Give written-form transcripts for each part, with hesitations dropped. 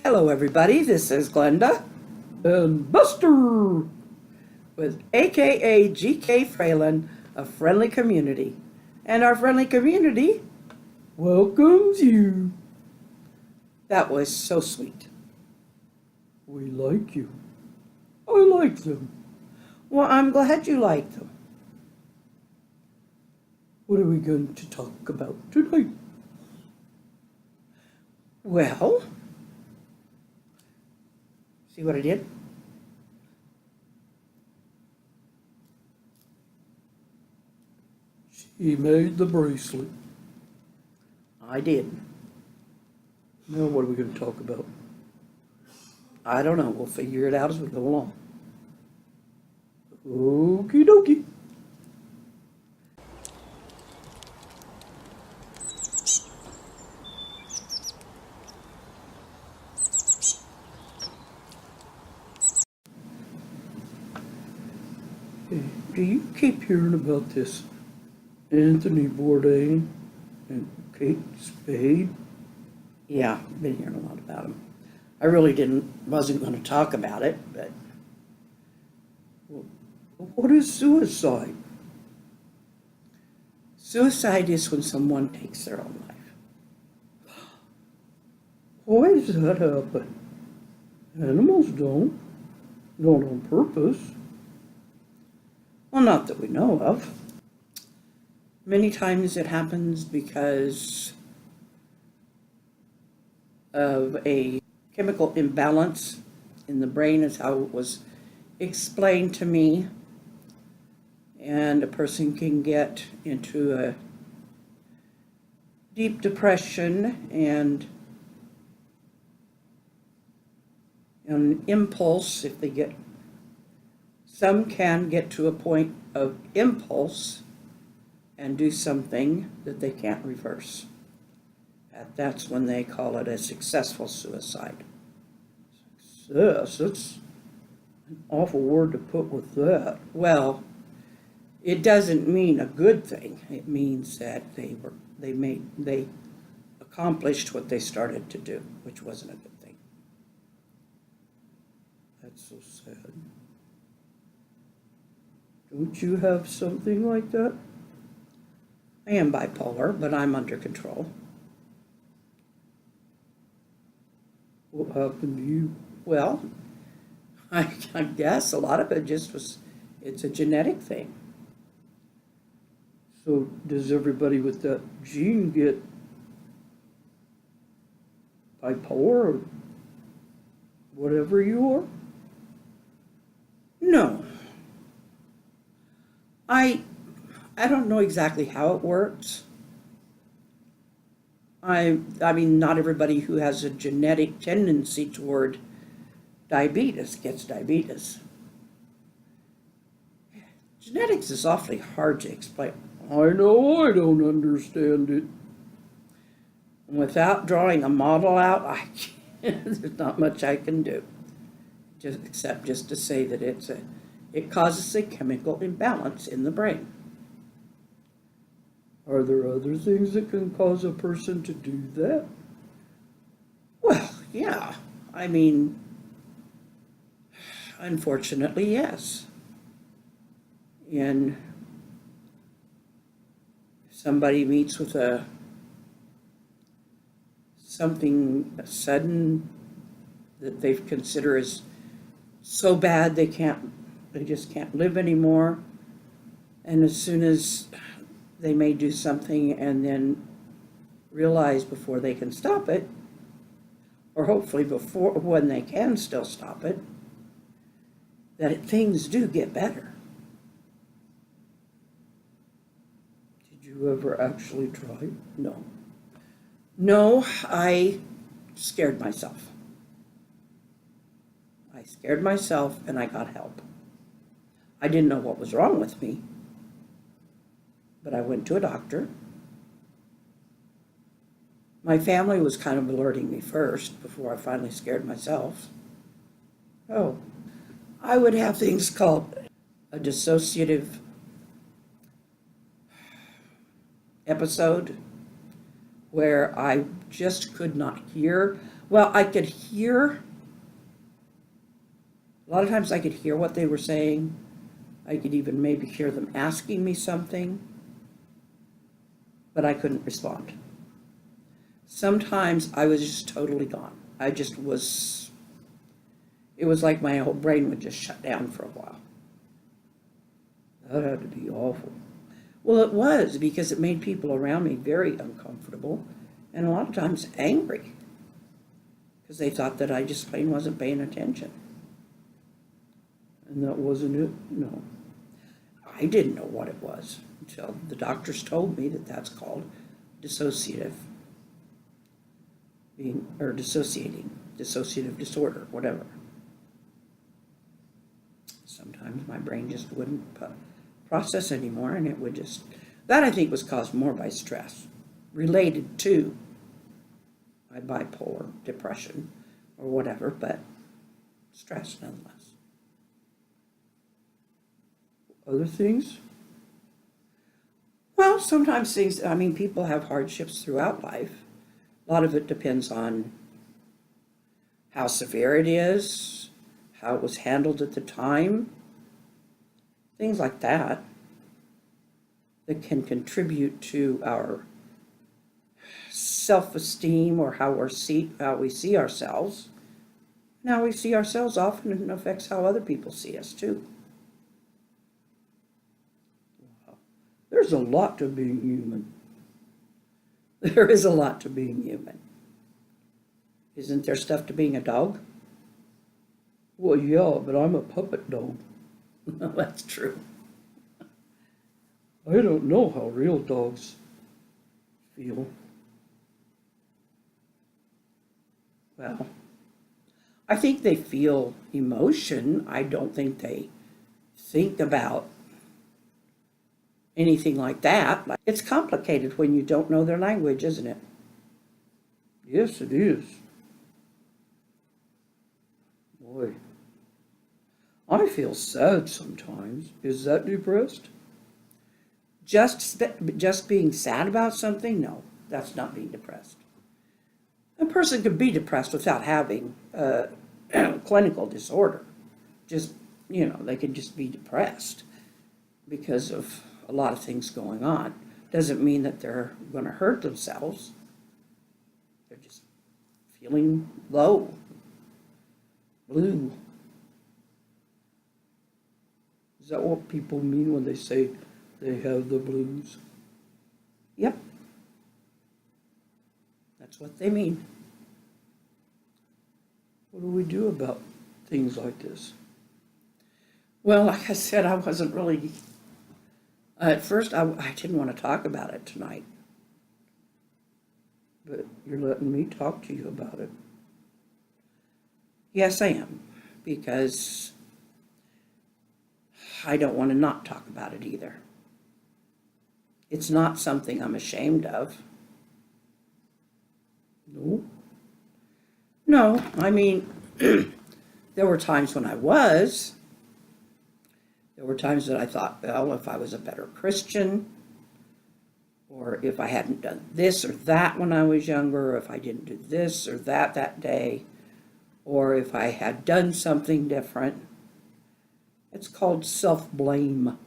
Hello everybody, this is Glenda and Buster with aka GK Fralin of Friendly Community. And our friendly community welcomes you. That was so sweet. We like you. I like them. Well, I'm glad you like them. What are we going to talk about tonight? Well, see what I did? She made the bracelet. I did. Now what are we going to talk about? I don't know. We'll figure it out as we go along. Okie dokie. Hey, do you keep hearing about this Anthony Bourdain and Kate Spade? Yeah, I've been hearing a lot about him. I really wasn't going to talk about it, but What is suicide? suicide is when someone takes their own life. Why does that happen? Animals don't. Not on purpose. Well, not that we know of. Many times it happens because of a chemical imbalance in the brain, is how it was explained to me. And a person can get into a deep depression and an impulse, if they get, some can get to a point of impulse and do something that they can't reverse. And that's when they call it a successful suicide. Success, that's an awful word to put with that. Well, it doesn't mean a good thing. It means that they accomplished what they started to do, which wasn't a good thing. That's so sad. Don't you have something like that? I am bipolar, but I'm under control. What happened to you? Well, I guess a lot of it it's a genetic thing. So does everybody with that gene get bipolar or whatever you are? No. I don't know exactly how it works. I mean, not everybody who has a genetic tendency toward diabetes gets diabetes. Genetics is awfully hard to explain. I know I don't understand it. Without drawing a model out, there's not much I can do, except to say that it causes a chemical imbalance in the brain. Are there other things that can cause a person to do that? Well, yeah. I mean, unfortunately, yes. And if somebody meets with something sudden that they consider as so bad they just can't live anymore, and as soon as they may do something and then realize before they can stop it, or hopefully before when they can still stop it, that things do get better. Did you ever actually try? No. No, I scared myself. I scared myself and I got help. I didn't know what was wrong with me, but I went to a doctor. My family was kind of alerting me first before I finally scared myself. Oh, I would have things called a dissociative episode where I just could not hear. Well, I could hear, a lot of times I could hear what they were saying. I could even maybe hear them asking me something, but I couldn't respond. Sometimes I was just totally gone. I just was, it was like my whole brain would just shut down for a while. That had to be awful. Well, it was, because it made people around me very uncomfortable and a lot of times angry because they thought that I just plain wasn't paying attention. And that wasn't it? No. I didn't know what it was until the doctors told me that that's called dissociative dissociative disorder, whatever. Sometimes my brain just wouldn't process anymore, and it would just, that I think was caused more by stress related to my bipolar depression or whatever, but stress nonetheless. Other things? Well, sometimes things, I mean, people have hardships throughout life. A lot of it depends on how severe it is, how it was handled at the time, things like that that can contribute to our self-esteem or how we see ourselves. And how we see ourselves often affects how other people see us too. There's a lot to being human. There is a lot to being human. Isn't there stuff to being a dog? Well, yeah, but I'm a puppet dog. That's true. I don't know how real dogs feel. Well, I think they feel emotion. I don't think they think about anything like that. It's complicated when you don't know their language, isn't it? Yes, it is. Boy, I feel sad sometimes. Is that depressed? Just being sad about something? No, that's not being depressed. A person could be depressed without having a clinical disorder. Just, they could just be depressed because of a lot of things going on. Doesn't mean that they're going to hurt themselves. They're just feeling low, blue. Is that what people mean when they say they have the blues? Yep. That's what they mean. What do we do about things like this? Well, like I said, I wasn't really... At first, I didn't want to talk about it tonight. But you're letting me talk to you about it. Yes, I am, because I don't want to not talk about it either. It's not something I'm ashamed of. No? No, I mean, there were times when I was. There were times that I thought, well, if I was a better Christian, or if I hadn't done this or that when I was younger, or if I didn't do this or that day, or if I had done something different. It's called self-blame.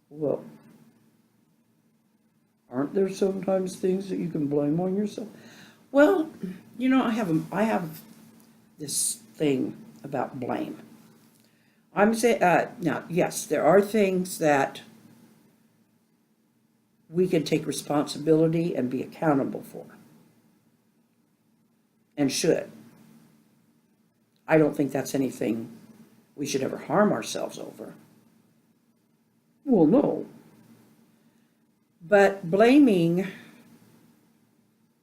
Well, aren't there sometimes things that you can blame on yourself? Well, I have this thing about blame. I'm saying, now, yes, there are things that we can take responsibility and be accountable for, and should. I don't think that's anything we should ever harm ourselves over. Well, no. But blaming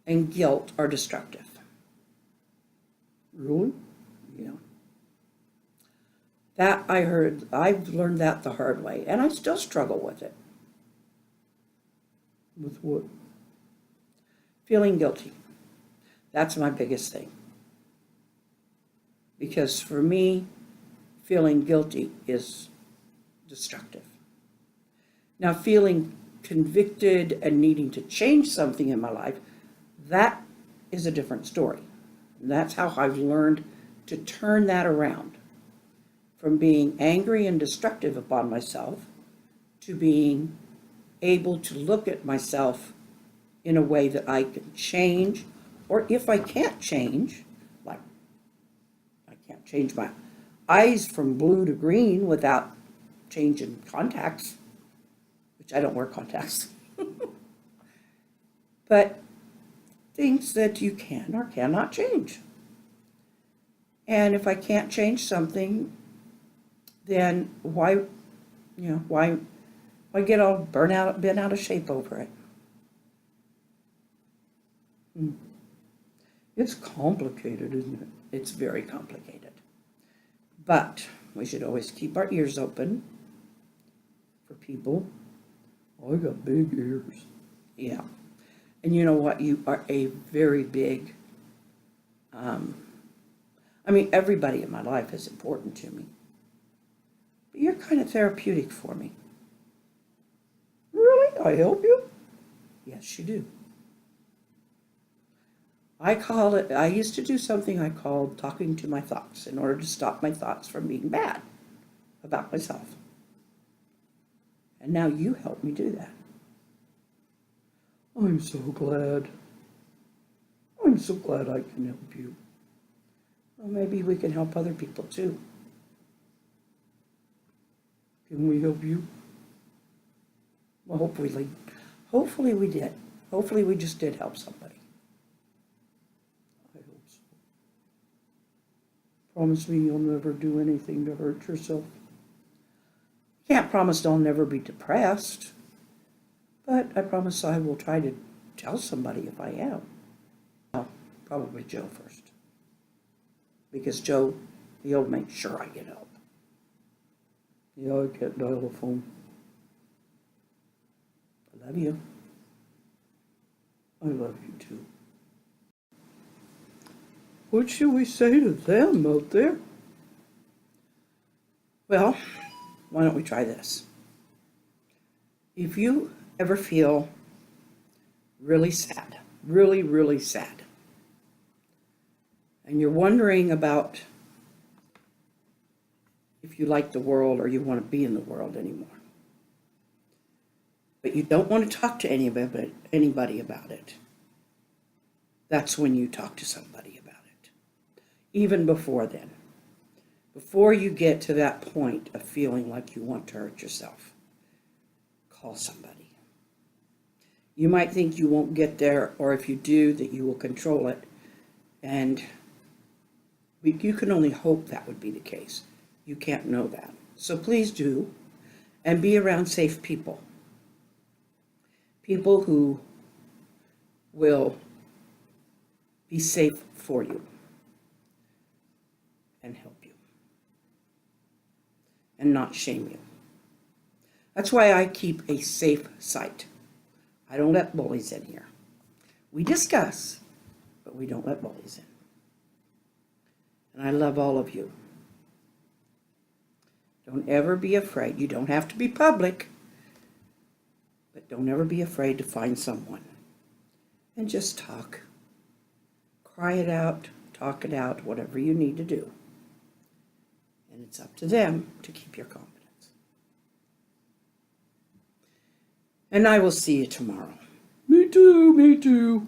and guilt are destructive. Really? Yeah. That I've learned that the hard way, and I still struggle with it. With what? Feeling guilty. That's my biggest thing. Because for me, feeling guilty is destructive. Now, feeling convicted and needing to change something in my life, that is a different story. And that's how I've learned to turn that around from being angry and destructive upon myself to being able to look at myself in a way that I can change, or if I can't change, like I can't change my eyes from blue to green without changing contacts, which I don't wear contacts, but things that you can or cannot change. And if I can't change something, then why get all bent out of shape over it? It's complicated, isn't it? It's very complicated. But we should always keep our ears open for people. I got big ears. Yeah. And you know what? You are a very big, everybody in my life is important to me. But you're kind of therapeutic for me. Really? I help you? Yes, you do. I used to do something I called talking to my thoughts in order to stop my thoughts from being bad about myself. And now you help me do that. I'm so glad. I'm so glad I can help you. Well, maybe we can help other people too. Can we help you? Well, hopefully we did. Hopefully we just did help somebody. I hope so. Promise me you'll never do anything to hurt yourself. Can't promise I'll never be depressed, but I promise I will try to tell somebody if I am. Well, probably Joe first, because Joe, he'll make sure I get help. Yeah, I can't dial a phone. I love you. I love you too. What should we say to them out there? Well, why don't we try this? If you ever feel really sad, really, really sad, and you're wondering about if you like the world or you want to be in the world anymore, but you don't want to talk to anybody about it, that's when you talk to somebody about it. Even before then. Before you get to that point of feeling like you want to hurt yourself, call somebody. You might think you won't get there, or if you do, that you will control it. And you can only hope that would be the case. You can't know that. So please do, and be around safe people. People who will be safe for you and help you and not shame you. That's why I keep a safe site. I don't let bullies in here. We discuss, but we don't let bullies in. And I love all of you. Don't ever be afraid. You don't have to be public, but don't ever be afraid to find someone and just talk. Cry it out, talk it out, whatever you need to do. And it's up to them to keep your confidence. And I will see you tomorrow. Me too, me too.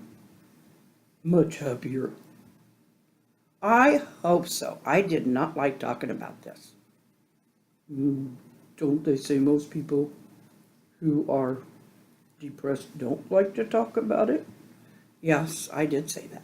Much happier. I hope so. I did not like talking about this. Don't they say most people who are depressed don't like to talk about it? Yes, I did say that.